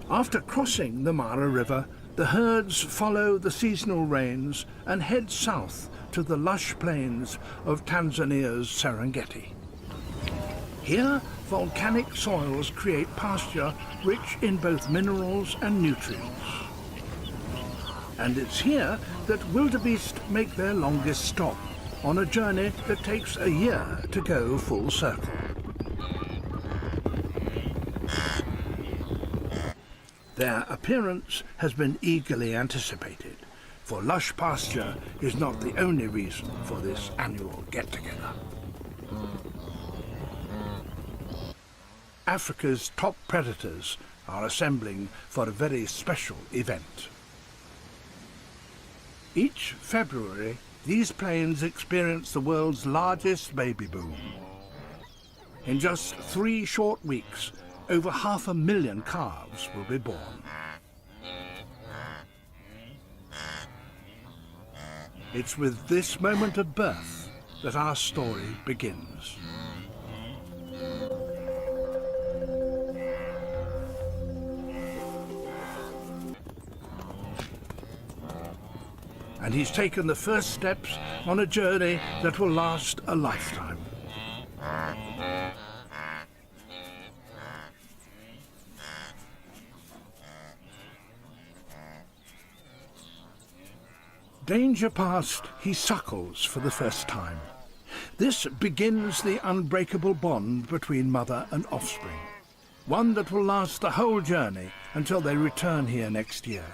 After crossing the Mara River, the herds follow the seasonal rains and head south to the lush plains of Tanzania's Serengeti. Here, volcanic soils create pasture rich in both minerals and nutrients. And it's here that wildebeest make their longest stop, on a journey that takes a year to go full circle. Their appearance has been eagerly anticipated, for lush pasture is not the only reason for this annual get-together. Africa's top predators are assembling for a very special event. Each February, these plains experience the world's largest baby boom. In just 3 short weeks, over 500,000 calves will be born. It's with this moment of birth that our story begins. And he's taken the first steps on a journey that will last a lifetime. Danger past, he suckles for the first time. This begins the unbreakable bond between mother and offspring, one that will last the whole journey until they return here next year.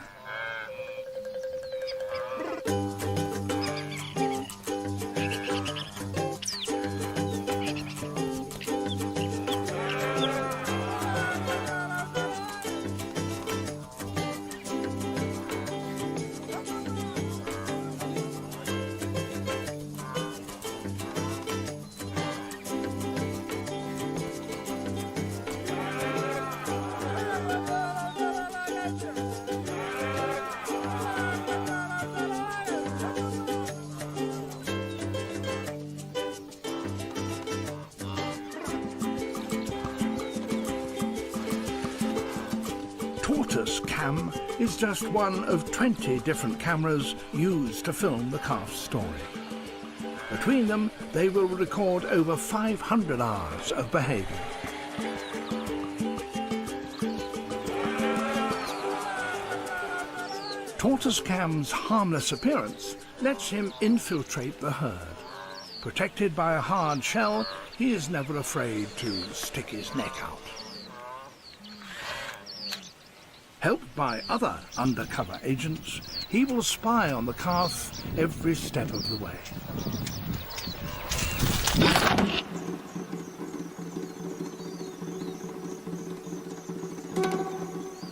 Tortoise cam is just one of 20 different cameras used to film the calf's story. Between them, they will record over 500 hours of behavior. Tortoise cam's harmless appearance lets him infiltrate the herd. Protected by a hard shell, he is never afraid to stick his neck out. Helped by other undercover agents, he will spy on the calf every step of the way.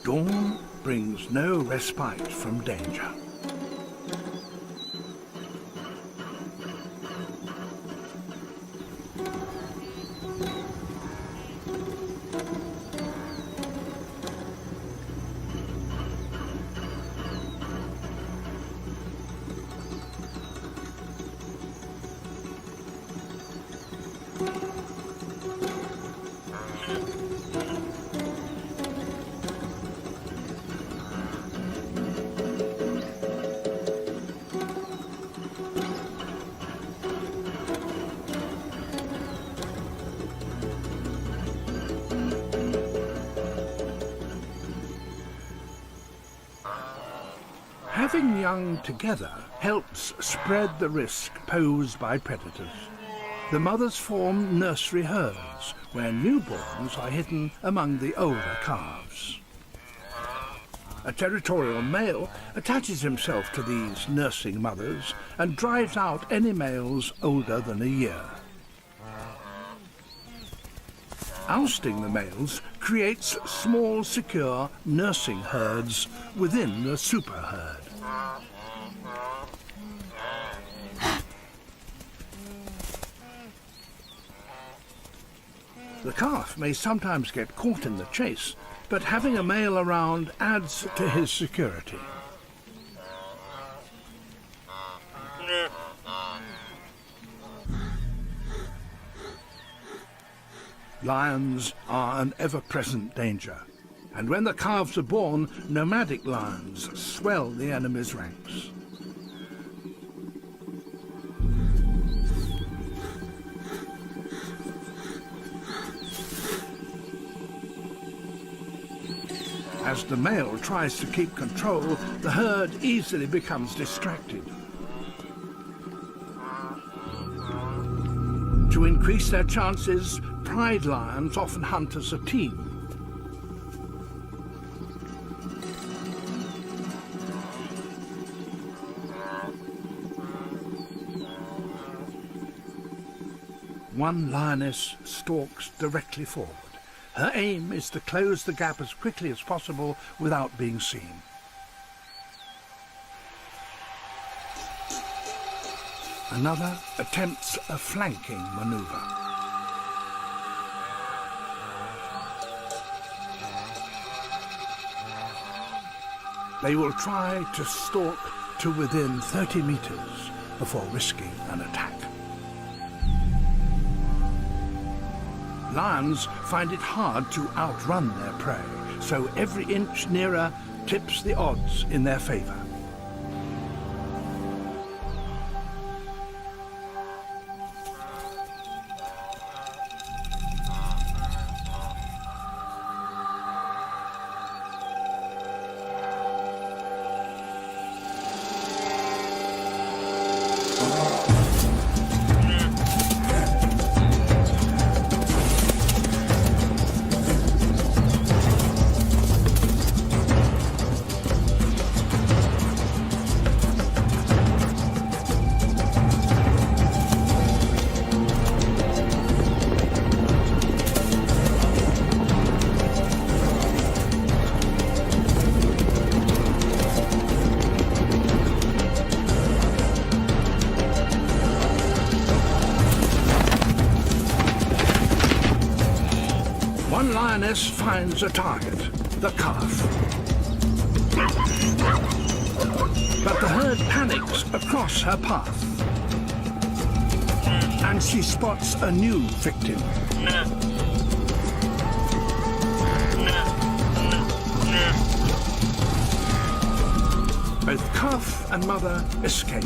Dawn brings no respite from danger. Having young together helps spread the risk posed by predators. The mothers form nursery herds, where newborns are hidden among the older calves. A territorial male attaches himself to these nursing mothers and drives out any males older than a year. Ousting the males creates small, secure nursing herds within the super herd. The calf may sometimes get caught in the chase, but having a male around adds to his security. Lions are an ever-present danger. And when the calves are born, nomadic lions swell the enemy's ranks. As the male tries to keep control, the herd easily becomes distracted. To increase their chances, pride lions often hunt as a team. One lioness stalks directly forward. Her aim is to close the gap as quickly as possible without being seen. Another attempts a flanking maneuver. They will try to stalk to within 30 meters before risking an attack. Lions find it hard to outrun their prey, so every inch nearer tips the odds in their favor. One lioness finds a target, the calf. But the herd panics across her path. And she spots a new victim. Both calf and mother escape.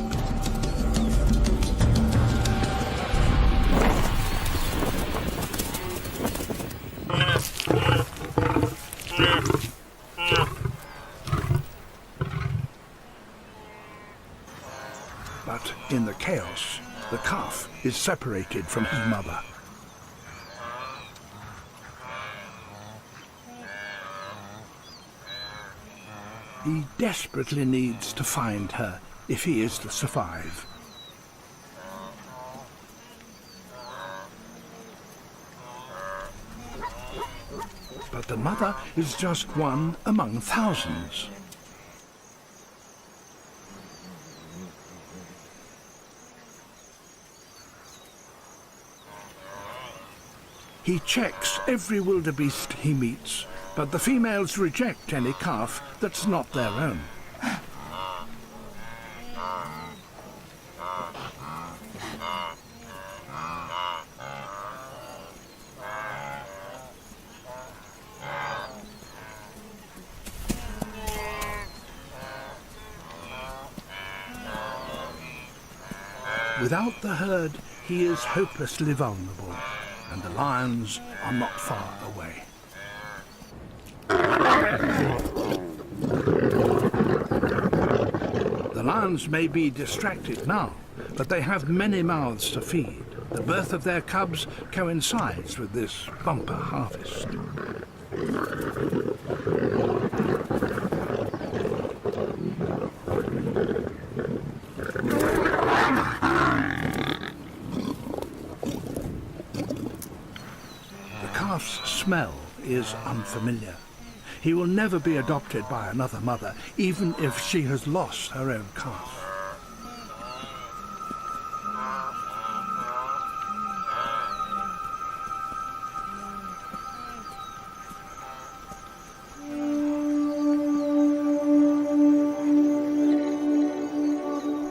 But in the chaos, the calf is separated from his mother. He desperately needs to find her if he is to survive. But the mother is just one among thousands. He checks every wildebeest he meets, but the females reject any calf that's not their own. Without the herd, he is hopelessly vulnerable, and the lions are not far away. The lions may be distracted now, but they have many mouths to feed. The birth of their cubs coincides with this bumper harvest. The calf's smell is unfamiliar. He will never be adopted by another mother, even if she has lost her own calf.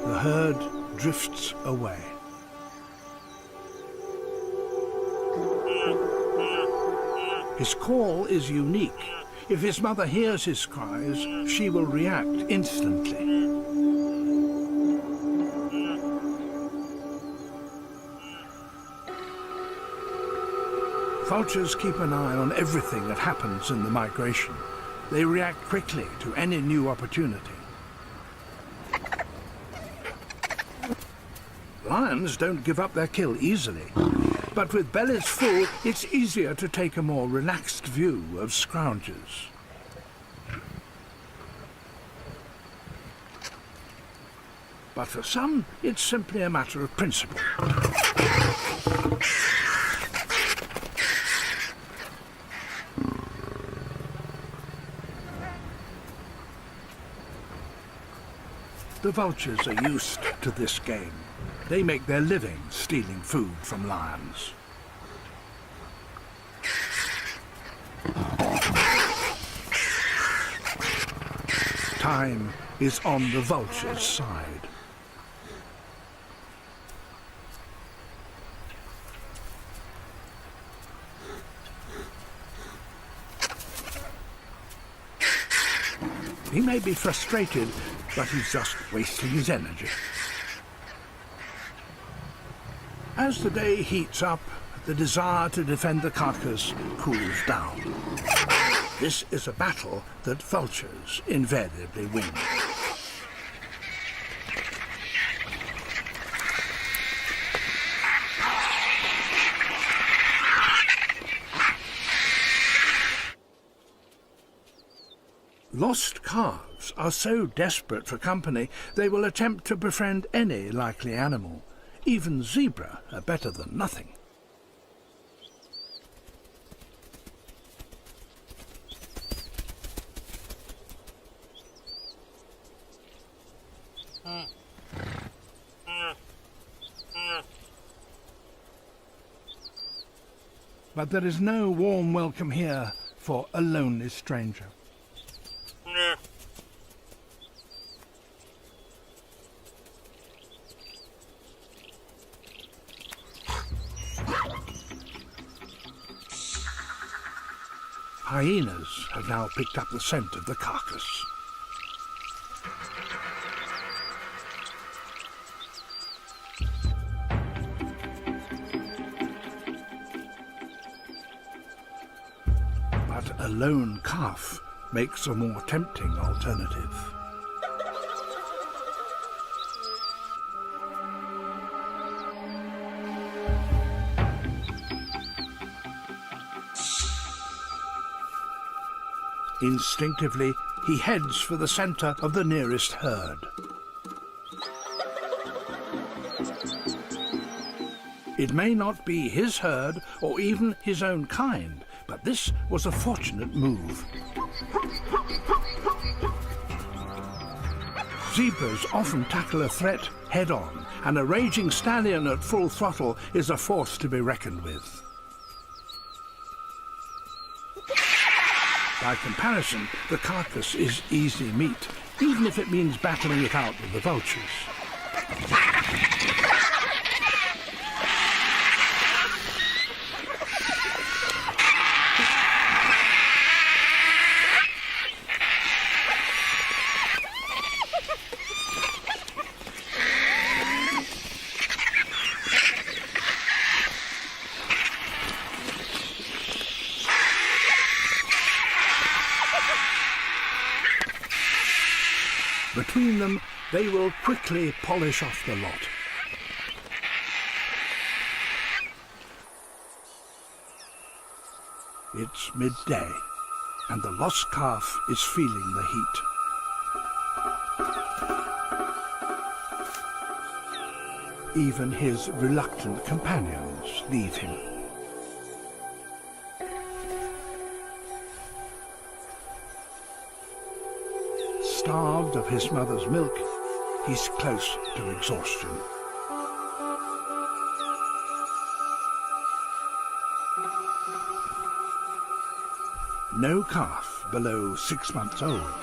The herd drifts away. His call is unique. If his mother hears his cries, she will react instantly. Vultures keep an eye on everything that happens in the migration. They react quickly to any new opportunity. Lions don't give up their kill easily, but with bellies full, it's easier to take a more relaxed view of scroungers. But for some, it's simply a matter of principle. The vultures are used to this game. They make their living stealing food from lions. Time is on the vulture's side. He may be frustrated, but he's just wasting his energy. As the day heats up, the desire to defend the carcass cools down. This is a battle that vultures invariably win. Lost calves are so desperate for company, they will attempt to befriend any likely animal. Even zebra are better than nothing. But there is no warm welcome here for a lonely stranger. Hyenas have now picked up the scent of the carcass. But a lone calf makes a more tempting alternative. Instinctively, he heads for the center of the nearest herd. It may not be his herd or even his own kind, but this was a fortunate move. Zebras often tackle a threat head-on, and a raging stallion at full throttle is a force to be reckoned with. By comparison, the carcass is easy meat, even if it means battling it out with the vultures. Between them, they will quickly polish off the lot. It's midday, and the lost calf is feeling the heat. Even his reluctant companions leave him. Starved of his mother's milk, he's close to exhaustion. No calf below 6 months old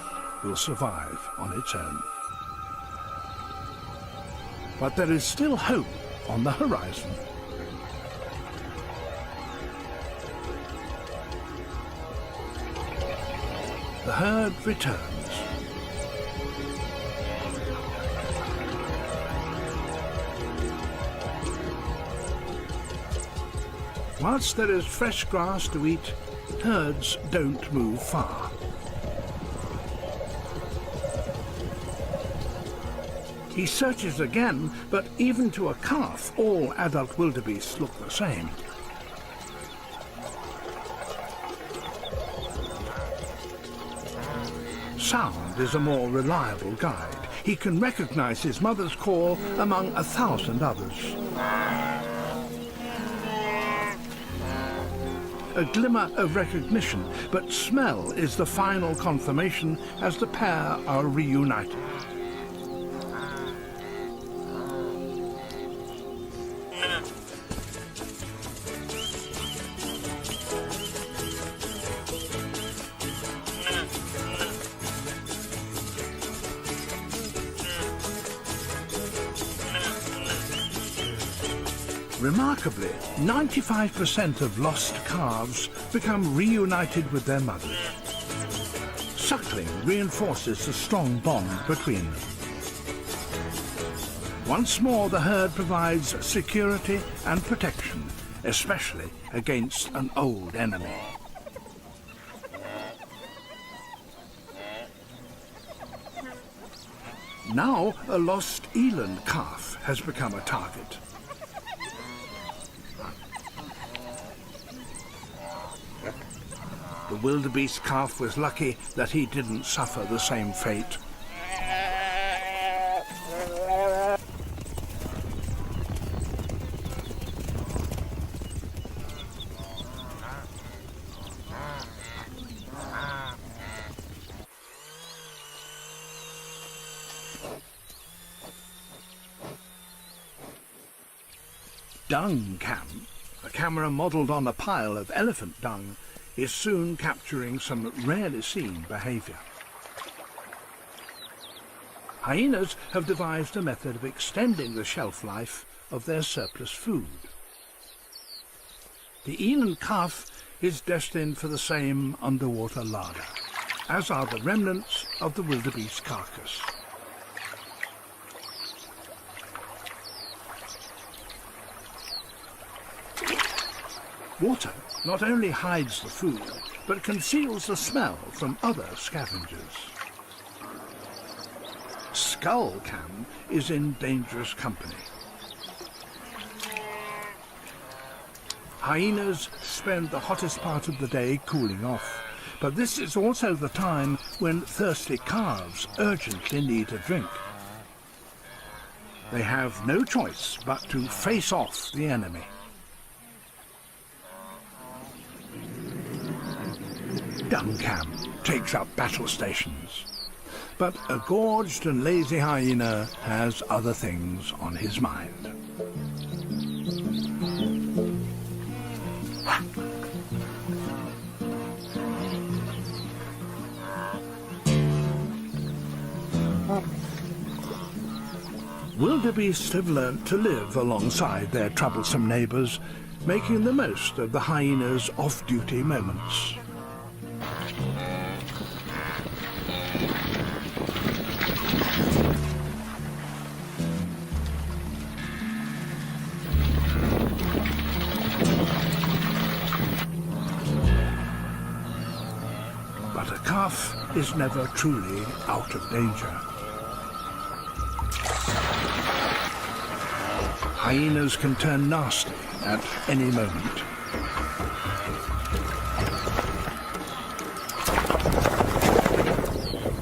will survive on its own. But there is still hope on the horizon. the herd returns. Whilst there is fresh grass to eat, herds don't move far. He searches again, but even to a calf, all adult wildebeests look the same. Sound is a more reliable guide. He can recognize his mother's call among 1,000 others. A glimmer of recognition, but smell is the final confirmation as the pair are reunited. Remarkably, 95% of lost calves become reunited with their mothers. Suckling reinforces the strong bond between them. Once more, the herd provides security and protection, especially against an old enemy. Now, a lost eland calf has become a target. The wildebeest calf was lucky that he didn't suffer the same fate. Dung cam, a camera modelled on a pile of elephant dung, is soon capturing some rarely seen behaviour. Hyenas have devised a method of extending the shelf life of their surplus food. The eland calf is destined for the same underwater larder, as are the remnants of the wildebeest carcass. Water not only hides the food, but conceals the smell from other scavengers. Skull cam is in dangerous company. Hyenas spend the hottest part of the day cooling off, but this is also the time when thirsty calves urgently need a drink. They have no choice but to face off the enemy. Dung cam takes up battle stations, but a gorged and lazy hyena has other things on his mind. Wildebeest have learnt to live alongside their troublesome neighbours, making the most of the hyena's off-duty moments. But a calf is never truly out of danger. Hyenas can turn nasty at any moment.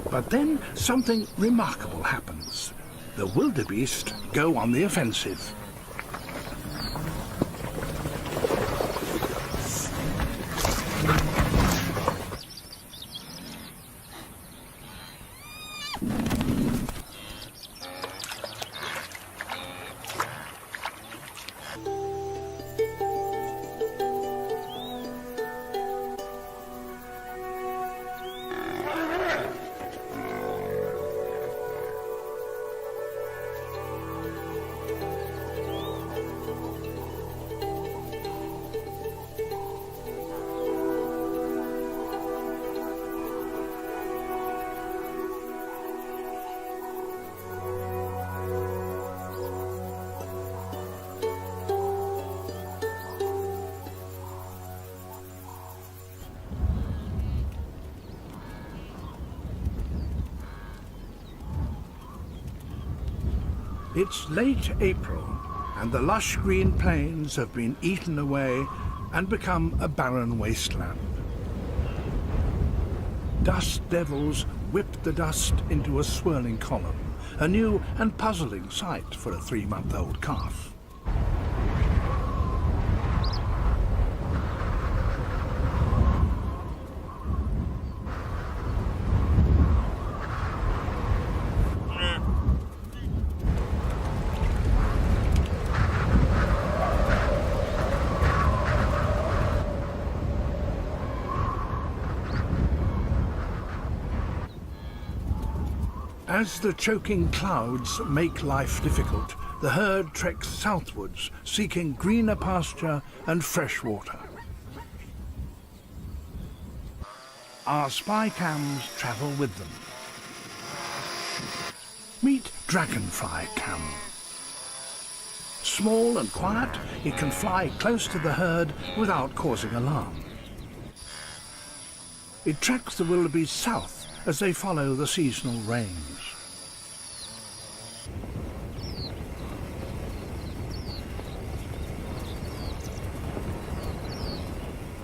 But then something remarkable happens. The wildebeest go on the offensive. It's late April, and the lush green plains have been eaten away and become a barren wasteland. Dust devils whip the dust into a swirling column, a new and puzzling sight for a 3-month-old calf. As the choking clouds make life difficult, the herd treks southwards, seeking greener pasture and fresh water. Our spy cams travel with them. Meet Dragonfly Cam. Small and quiet, it can fly close to the herd without causing alarm. It tracks the wildebeests south as they follow the seasonal rains.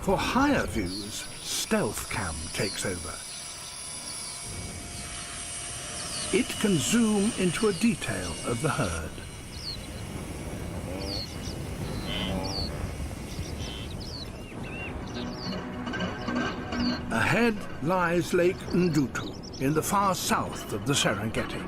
For higher views, Stealth Cam takes over. It can zoom into a detail of the herd. Ahead lies Lake Ndutu in the far south of the Serengeti.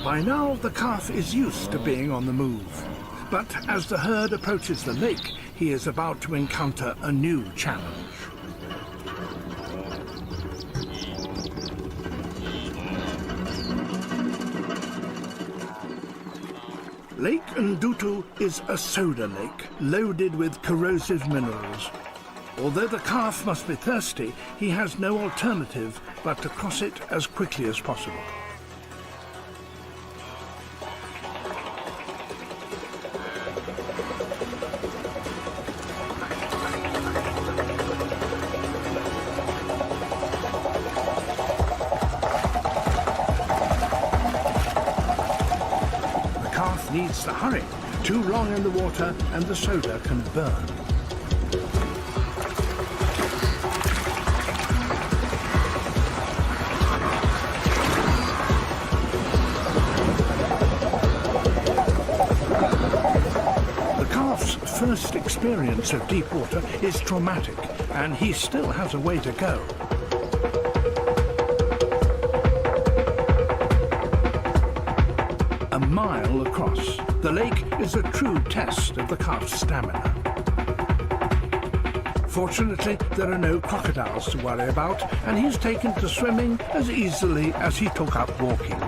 By now, the calf is used to being on the move. But as the herd approaches the lake, he is about to encounter a new challenge. Lake Ndutu is a soda lake loaded with corrosive minerals. Although the calf must be thirsty, he has no alternative but to cross it as quickly as possible. Needs to hurry. Too long in the water and the soda can burn. The calf's first experience of deep water is traumatic, and he still has a way to go. A mile across, the lake is a true test of the calf's stamina. Fortunately, there are no crocodiles to worry about, and he's taken to swimming as easily as he took up walking.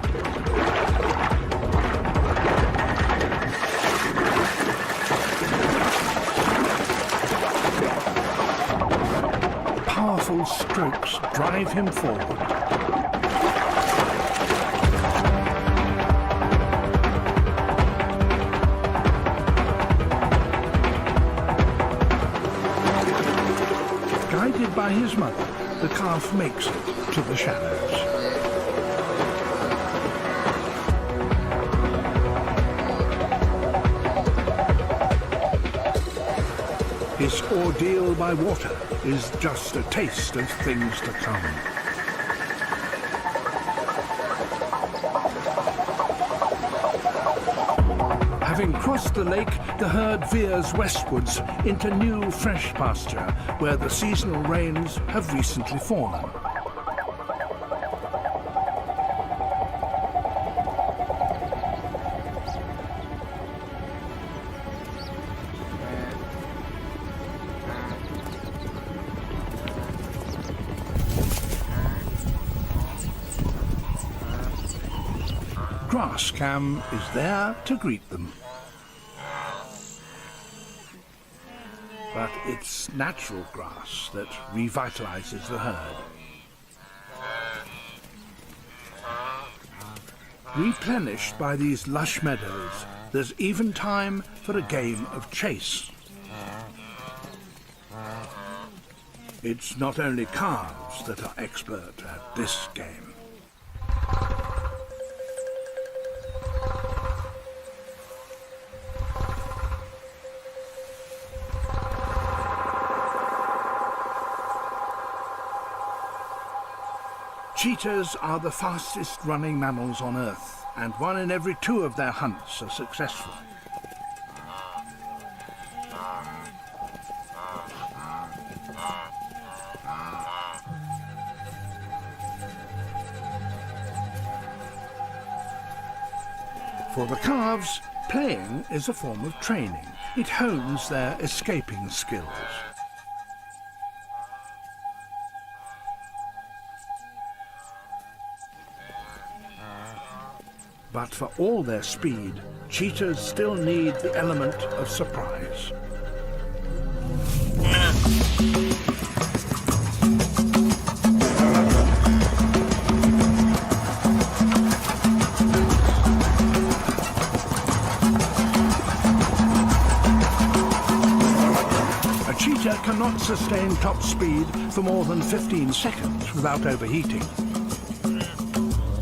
Powerful strokes drive him forward. Guided by his mother, the calf makes it to the shallows. His ordeal by water is just a taste of things to come. Having crossed the lake, the herd veers westwards into new, fresh pasture where the seasonal rains have recently fallen. Grass Cam is there to greet them. But it's natural grass that revitalizes the herd. Replenished by these lush meadows, there's even time for a game of chase. It's not only calves that are expert at this game. Cheetahs are the fastest running mammals on Earth, and 1 in every 2 of their hunts are successful. For the calves, playing is a form of training. It hones their escaping skills. But for all their speed, cheetahs still need the element of surprise. A cheetah cannot sustain top speed for more than 15 seconds without overheating.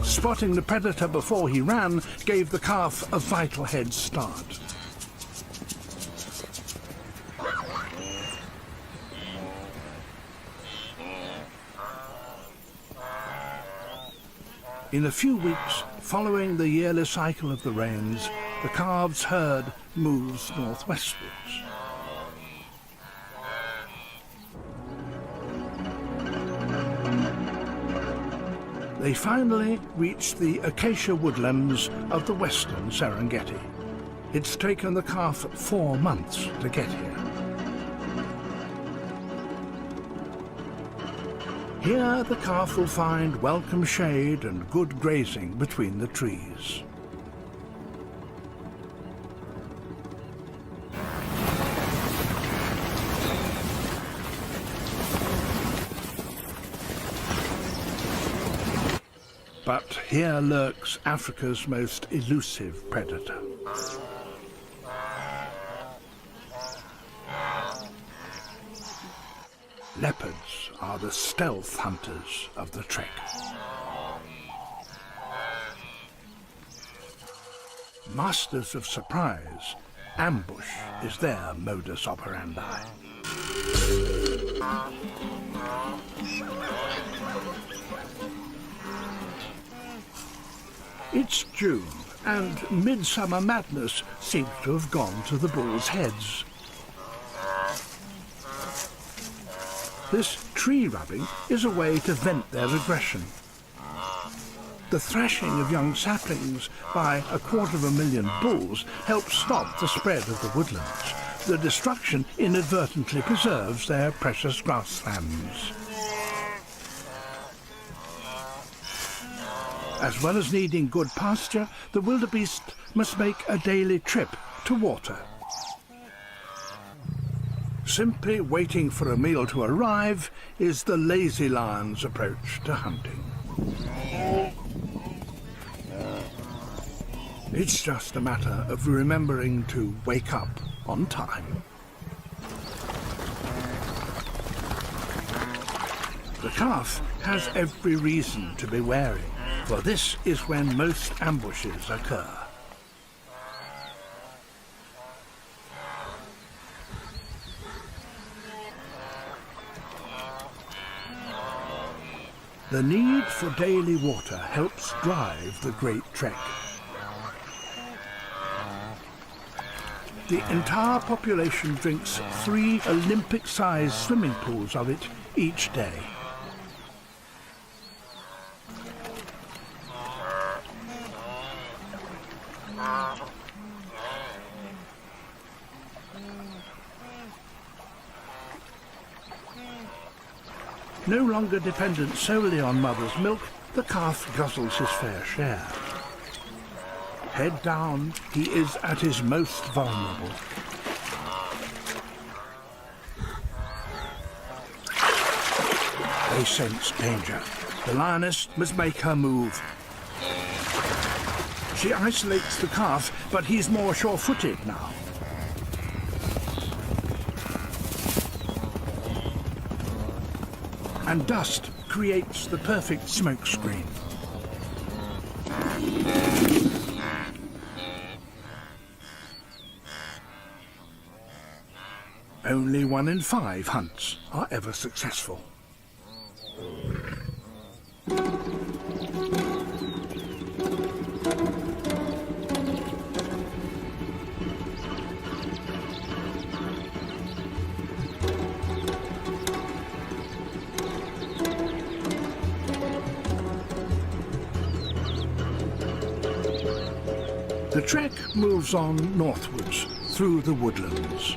Spotting the predator before he ran gave the calf a vital head start. In a few weeks, following the yearly cycle of the rains, the calves' herd moves northwestwards. They finally reach the acacia woodlands of the western Serengeti. It's taken the calf 4 months to get here. Here the calf will find welcome shade and good grazing between the trees. But here lurks Africa's most elusive predator. Leopards are the stealth hunters of the trek. Masters of surprise, ambush is their modus operandi. It's June, and midsummer madness seems to have gone to the bulls' heads. This tree rubbing is a way to vent their aggression. The thrashing of young saplings by 250,000 bulls helps stop the spread of the woodlands. The destruction inadvertently preserves their precious grasslands. As well as needing good pasture, the wildebeest must make a daily trip to water. Simply waiting for a meal to arrive is the lazy lion's approach to hunting. It's just a matter of remembering to wake up on time. The calf has every reason to be wary, for this is when most ambushes occur. The need for daily water helps drive the great trek. The entire population drinks 3 Olympic-sized swimming pools of it each day. No longer dependent solely on mother's milk, the calf guzzles his fair share. Head down, he is at his most vulnerable. They sense danger. The lioness must make her move. She isolates the calf, but he's more sure-footed now. and dust creates the perfect smoke screen. Only 1 in 5 hunts are ever successful. The trek moves on northwards through the woodlands.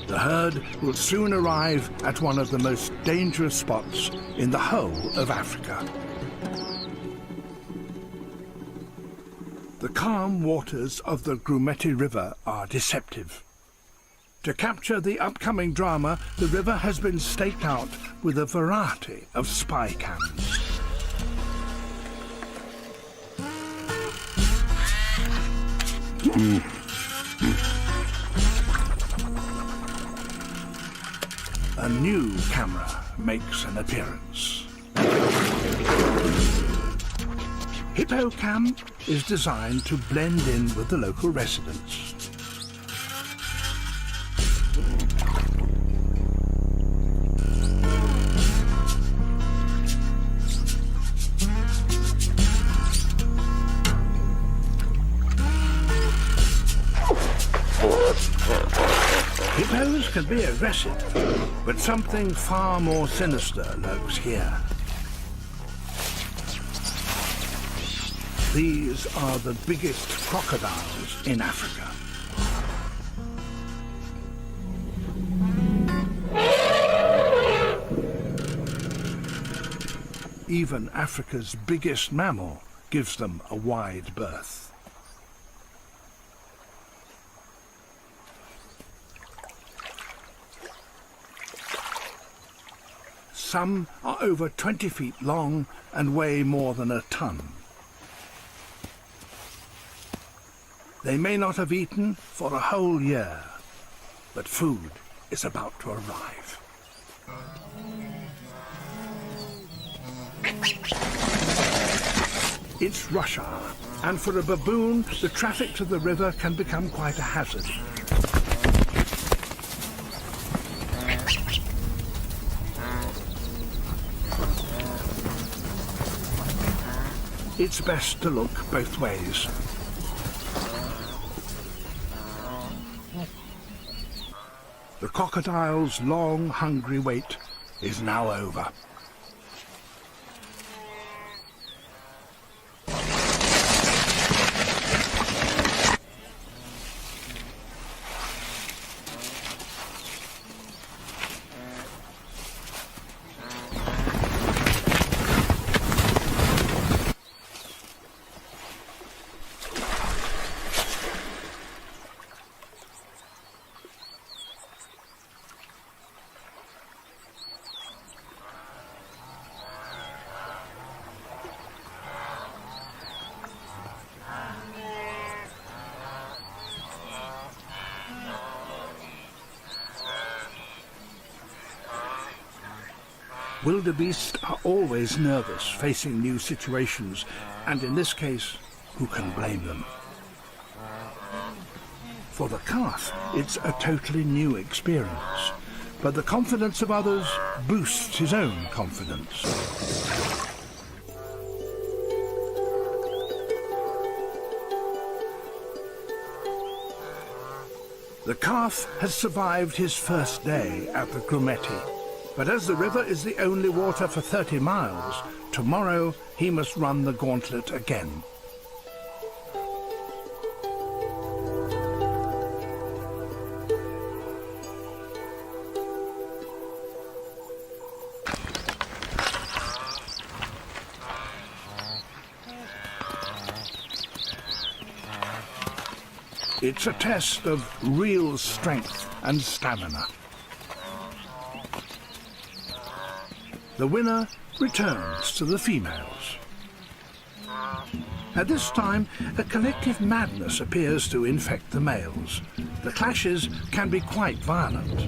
The herd will soon arrive at one of the most dangerous spots in the whole of Africa. The calm waters of the Grumeti River are deceptive. To capture the upcoming drama, the river has been staked out with a variety of spy cams. A new camera makes an appearance. HippoCam is designed to blend in with the local residents. Hippos can be aggressive, but something far more sinister lurks here. These are the biggest crocodiles in Africa. Even Africa's biggest mammal gives them a wide berth. Some are over 20 feet long and weigh more than a ton. They may not have eaten for a whole year, but food is about to arrive. It's rush hour, and for a baboon, the traffic to the river can become quite a hazard. It's best to look both ways. The crocodile's long, hungry wait is now over. Wildebeests are always nervous facing new situations, and in this case, who can blame them? For the calf, it's a totally new experience, but the confidence of others boosts his own confidence. The calf has survived his first day at the Grumeti. But as the river is the only water for 30 miles, tomorrow he must run the gauntlet again. It's a test of real strength and stamina. The winner returns to the females. At this time, a collective madness appears to infect the males. The clashes can be quite violent.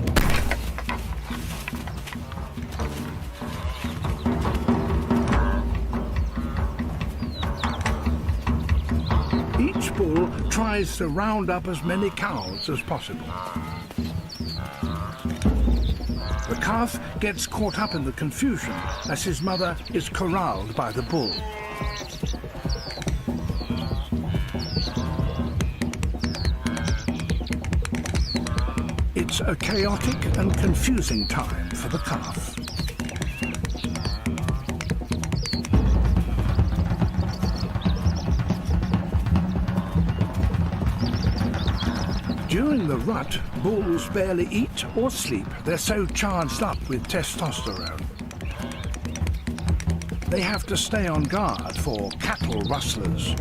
Each bull tries to round up as many cows as possible. The calf gets caught up in the confusion as his mother is corralled by the bull. It's a chaotic and confusing time for the calf. During the rut, bulls barely eat or sleep. They're so charged up with testosterone. They have to stay on guard for cattle rustlers.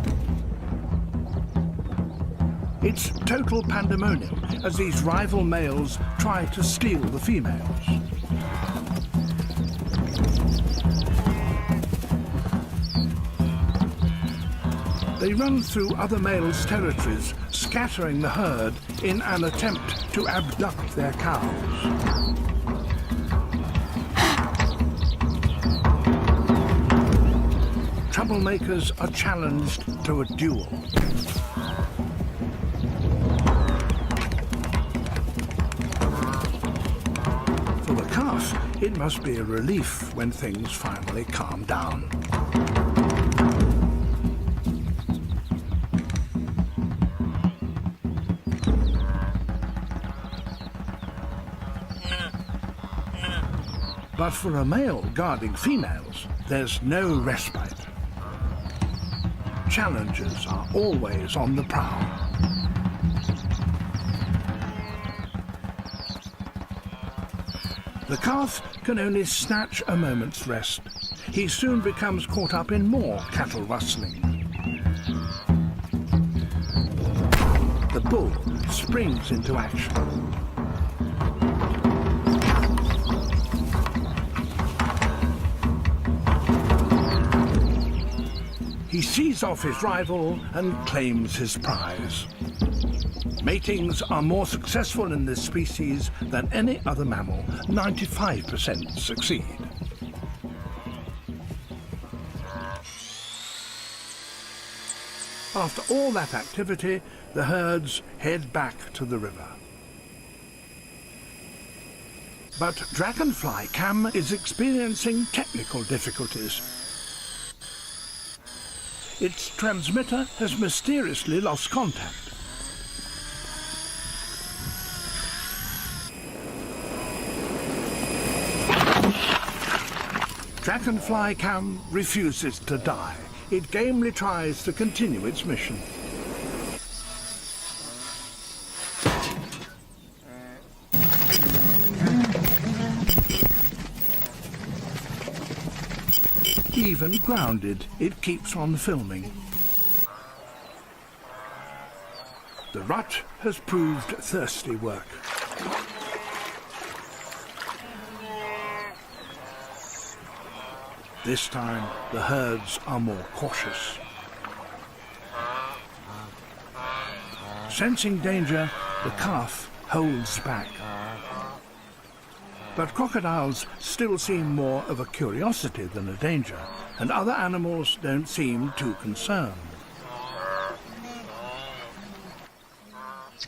It's total pandemonium as these rival males try to steal the females. They run through other males' territories, scattering the herd in an attempt to abduct their cows. Troublemakers are challenged to a duel. For the calf, it must be a relief when things finally calm down. But for a male guarding females, there's no respite. Challengers are always on the prowl. The calf can only snatch a moment's rest. He soon becomes caught up in more cattle rustling. The bull springs into action. He sees off his rival and claims his prize. Matings are more successful in this species than any other mammal. 95% succeed. After all that activity, the herds head back to the river. But Dragonfly Cam is experiencing technical difficulties. Its transmitter has mysteriously lost contact. Dragonfly Cam refuses to die. It gamely tries to continue its mission. Even grounded, it keeps on filming. The rut has proved thirsty work. This time, the herds are more cautious. Sensing danger, the calf holds back. But crocodiles still seem more of a curiosity than a danger, and other animals don't seem too concerned.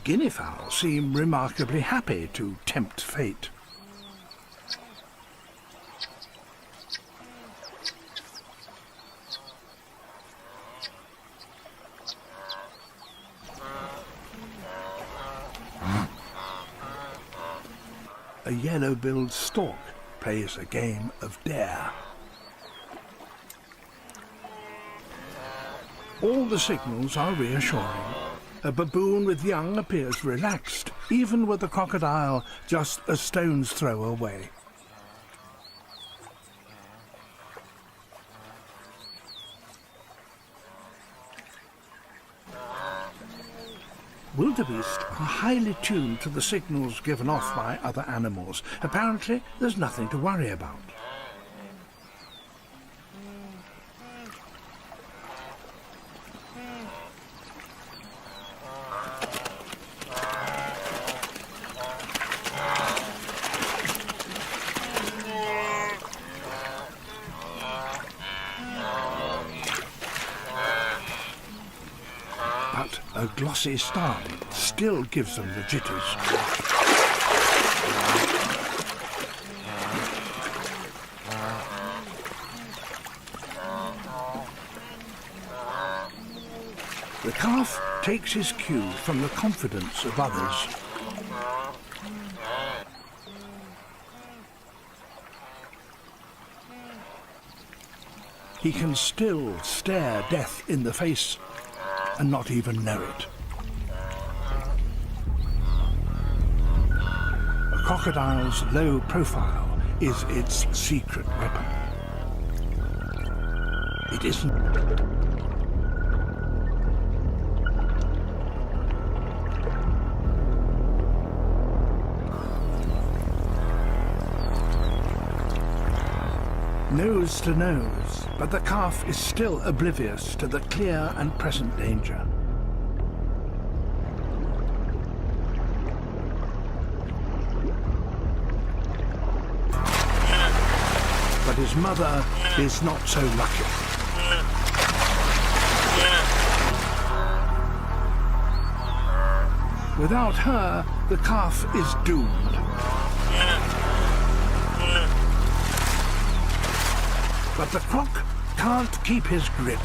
Guinea fowl seem remarkably happy to tempt fate. A yellow-billed stork plays a game of dare. All the signals are reassuring. A baboon with young appears relaxed, even with a crocodile just a stone's throw away. Wildebeests are highly tuned to the signals given off by other animals. Apparently, there's nothing to worry about. A glossy starlight still gives them the jitters. The calf takes his cue from the confidence of others. He can still stare death in the face and not even know it. A crocodile's low profile is its secret weapon. It isn't. Nose to nose, but the calf is still oblivious to the clear and present danger. But his mother is not so lucky. Without her, the calf is doomed. But the croc can't keep his grip.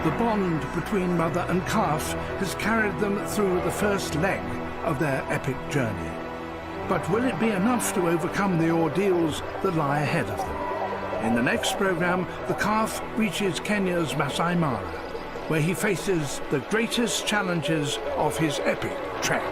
The bond between mother and calf has carried them through the first leg of their epic journey. But will it be enough to overcome the ordeals that lie ahead of them? In the next program, the calf reaches Kenya's Masai Mara, where he faces the greatest challenges of his epic trek.